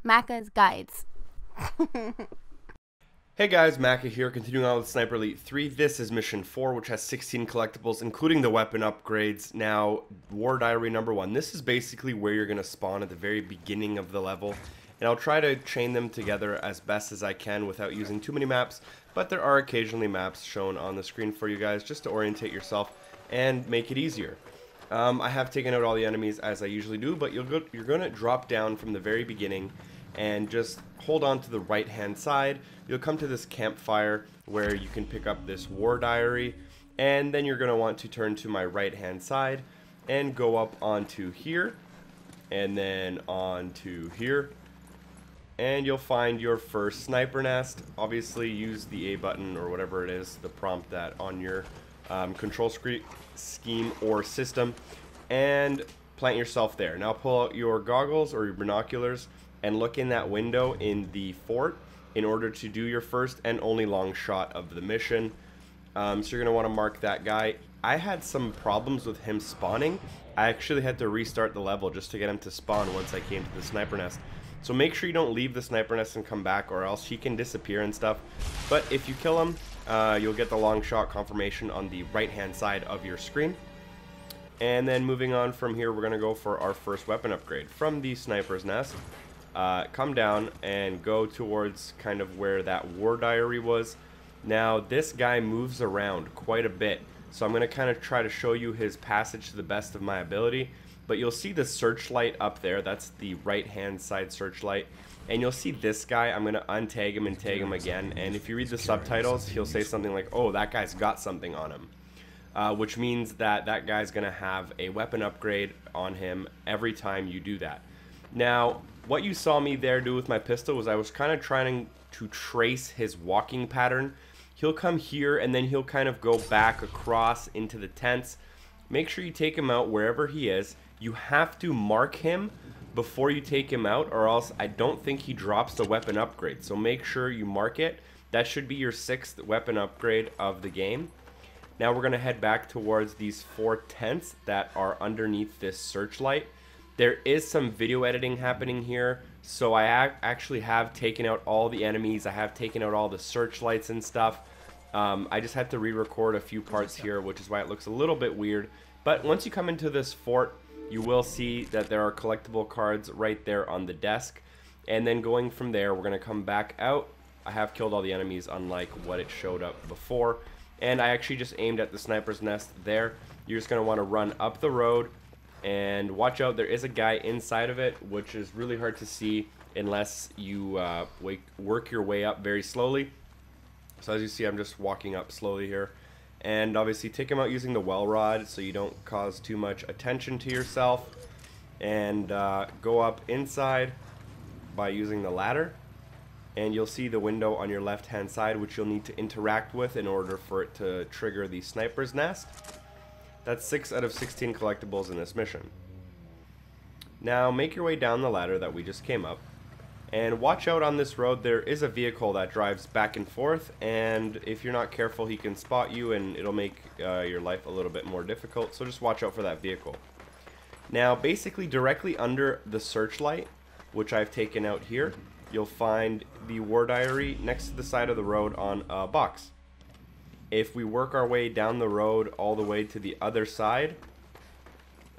Macca's Guides. Hey guys, Macca here, continuing on with Sniper Elite 3. This is Mission 4, which has 16 collectibles, including the weapon upgrades. Now, War Diary number 1. This is basically where you're going to spawn at the very beginning of the level. And I'll try to chain them together as best as I can without using too many maps. But there are occasionally maps shown on the screen for you guys just to orientate yourself and make it easier. I have taken out all the enemies as I usually do, but you're going to drop down from the very beginning and just hold on to the right hand side. You'll come to this campfire where you can pick up this War Diary, and then you're going to want to turn to my right hand side and go up onto here and then onto here, and you'll find your first sniper nest. Obviously use the A button or whatever it is, the prompt that on your control scheme or system, and plant yourself there. Now pull out your goggles or your binoculars and look in that window in the fort in order to do your first and only long shot of the mission. So you're going to want to mark that guy. I had some problems with him spawning. I actually had to restart the level just to get him to spawn once I came to the sniper nest. So make sure you don't leave the sniper nest and come back, or else he can disappear and stuff. But if you kill him, you'll get the long shot confirmation on the right hand side of your screen. And then moving on from here, we're going to go for our first weapon upgrade from the sniper's nest. Come down and go towards kind of where that War Diary was. Now this guy moves around quite a bit, so I'm going to kind of try to show you his passage to the best of my ability. But you'll see the searchlight up there. That's the right hand side searchlight. And you'll see this guy. I'm going to untag him and tag him again, and if you read the subtitles, he'll say something like, oh, that guy's got something on him, which means that that guy's going to have a weapon upgrade on him every time you do that. Now, what you saw me there do with my pistol was I was kind of trying to trace his walking pattern. He'll come here and then he'll kind of go back across into the tents. Make sure you take him out wherever he is. You have to mark him before you take him out, or else I don't think he drops the weapon upgrade. So make sure you mark it. That should be your 6th weapon upgrade of the game. Now we're going to head back towards these 4 tents that are underneath this searchlight. There is some video editing happening here, so I actually have taken out all the enemies. I have taken out all the searchlights and stuff. I just had to re-record a few parts here, which is why it looks a little bit weird. But once you come into this fort, you will see that there are collectible cards right there on the desk. And then going from there, we're going to come back out. I have killed all the enemies, unlike what it showed up before. And I actually just aimed at the sniper's nest there. You're just going to want to run up the road. And watch out, there is a guy inside of it, which is really hard to see unless you work your way up very slowly. So as you see, I'm just walking up slowly here. And obviously take him out using the well rod so you don't cause too much attention to yourself. And go up inside by using the ladder. And you'll see the window on your left hand side, which you'll need to interact with in order for it to trigger the sniper's nest. That's 6 out of 16 collectibles in this mission. Now make your way down the ladder that we just came up, and watch out on this road. There is a vehicle that drives back and forth, and if you're not careful he can spot you and it'll make your life a little bit more difficult, so just watch out for that vehicle. Now basically directly under the searchlight, which I've taken out here, you'll find the War Diary next to the side of the road on a box. If we work our way down the road all the way to the other side,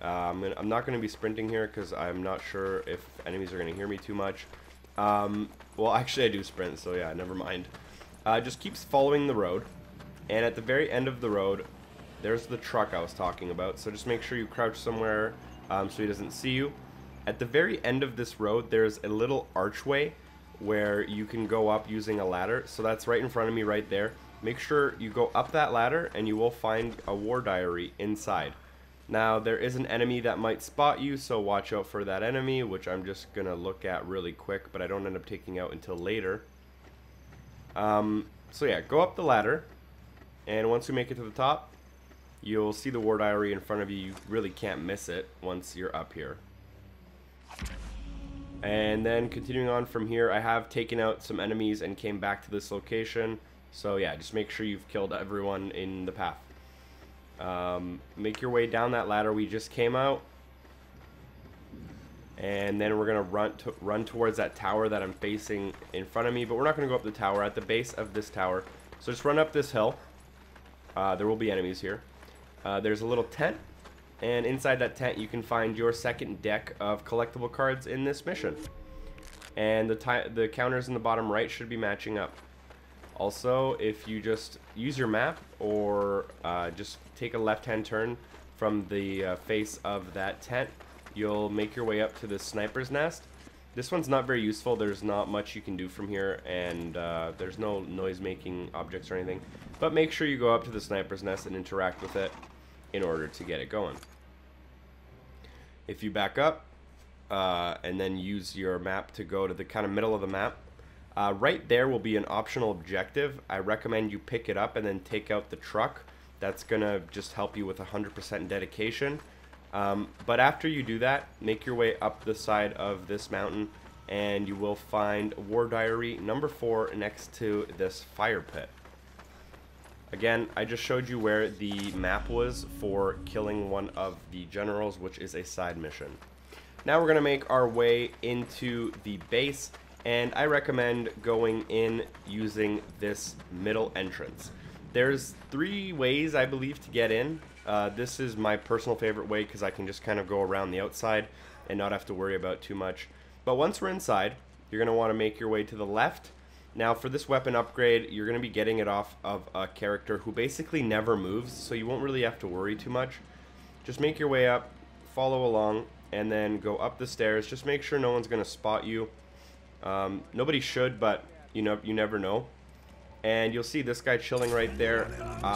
I'm not going to be sprinting here because I'm not sure if enemies are going to hear me too much. Well, actually I do sprint, so yeah, never mind. Just keeps following the road, and at the very end of the road, there's the truck I was talking about, so just make sure you crouch somewhere so he doesn't see you. At the very end of this road, there's a little archway where you can go up using a ladder, so that's right in front of me right there. Make sure you go up that ladder and you will find a War Diary inside. Now there is an enemy that might spot you, so watch out for that enemy, which I'm just going to look at really quick, but I don't end up taking out until later. So yeah, go up the ladder, and once you make it to the top, you'll see the War Diary in front of you. You really can't miss it once you're up here. And then continuing on from here, I have taken out some enemies and came back to this location. So yeah, just make sure you've killed everyone in the path. Make your way down that ladder we just came out. And then we're going to run towards that tower that I'm facing in front of me. But we're not going to go up the tower. At the base of this tower. So just run up this hill. There will be enemies here. There's a little tent. And inside that tent you can find your second deck of collectible cards in this mission. And the counters in the bottom right should be matching up. Also, if you just use your map or just take a left-hand turn from the face of that tent, you'll make your way up to the sniper's nest. This one's not very useful. There's not much you can do from here, and there's no noise-making objects or anything. But make sure you go up to the sniper's nest and interact with it in order to get it going. If you back up and then use your map to go to the kind of middle of the map, right there will be an optional objective. I recommend you pick it up and then take out the truck. That's gonna just help you with 100% dedication. But after you do that, make your way up the side of this mountain and you will find War Diary number 4 next to this fire pit. Again, I just showed you where the map was for killing one of the generals, which is a side mission. Now we're going to make our way into the base, and I recommend going in using this middle entrance. There's 3 ways, I believe, to get in. This is my personal favorite way because I can just kind of go around the outside and not have to worry about too much. But once we're inside, you're going to want to make your way to the left. Now for this weapon upgrade, you're going to be getting it off of a character who basically never moves, so you won't really have to worry too much. Just make your way up, follow along, and then go up the stairs. Just make sure no one's going to spot you. Nobody should, but you never know. And you'll see this guy chilling right there.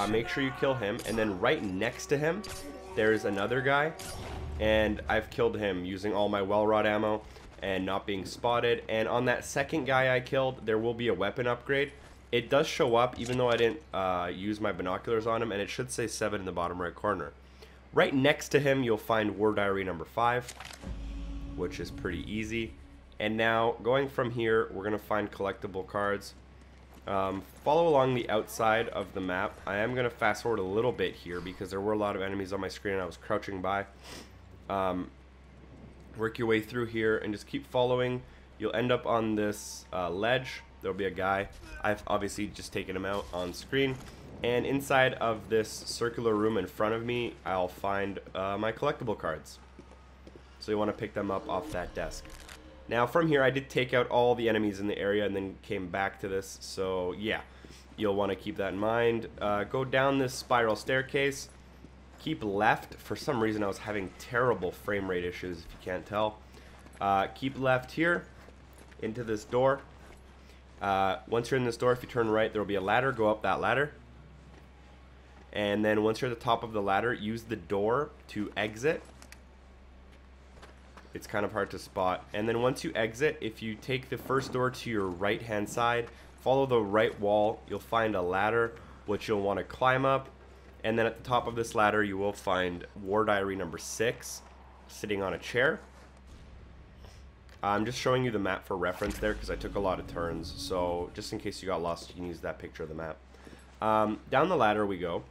Make sure you kill him, and then right next to him, there's another guy, and I've killed him using all my well rod ammo and not being spotted. And on that second guy I killed, there will be a weapon upgrade. It does show up even though I didn't use my binoculars on him, and it should say 7 in the bottom right corner. Right next to him you'll find War Diary number 5, which is pretty easy. And now going from here, we're gonna find collectible cards. Follow along the outside of the map. I am gonna fast forward a little bit here because there were a lot of enemies on my screen and I was crouching by. Work your way through here and just keep following. You'll end up on this ledge. There'll be a guy. I've obviously just taken him out on screen. And inside of this circular room in front of me, I'll find my collectible cards. So you want to pick them up off that desk. Now from here, I did take out all the enemies in the area and then came back to this. So yeah, you'll want to keep that in mind. Go down this spiral staircase. Keep left. For some reason I was having terrible frame rate issues, if you can't tell. Keep left here into this door. Once you're in this door, if you turn right, there will be a ladder. Go up that ladder. And then once you're at the top of the ladder, use the door to exit. It's kind of hard to spot. And then once you exit, if you take the first door to your right hand side, follow the right wall, you'll find a ladder which you'll want to climb up. And then at the top of this ladder, you will find War Diary number 6 sitting on a chair. I'm just showing you the map for reference there because I took a lot of turns. So just in case you got lost, you can use that picture of the map. Down the ladder we go.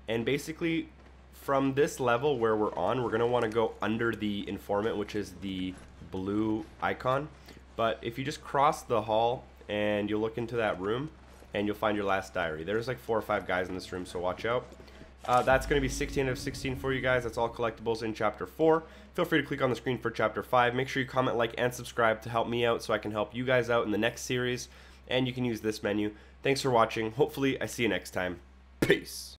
And basically, from this level where we're on, we're going to want to go under the informant, which is the blue icon. But if you just cross the hall and you look into that room, and you'll find your last diary. There's like 4 or 5 guys in this room, so watch out. That's going to be 16 out of 16 for you guys. That's all collectibles in Chapter 4. Feel free to click on the screen for Chapter 5. Make sure you comment, like, and subscribe to help me out so I can help you guys out in the next series. And you can use this menu. Thanks for watching. Hopefully, I see you next time. Peace.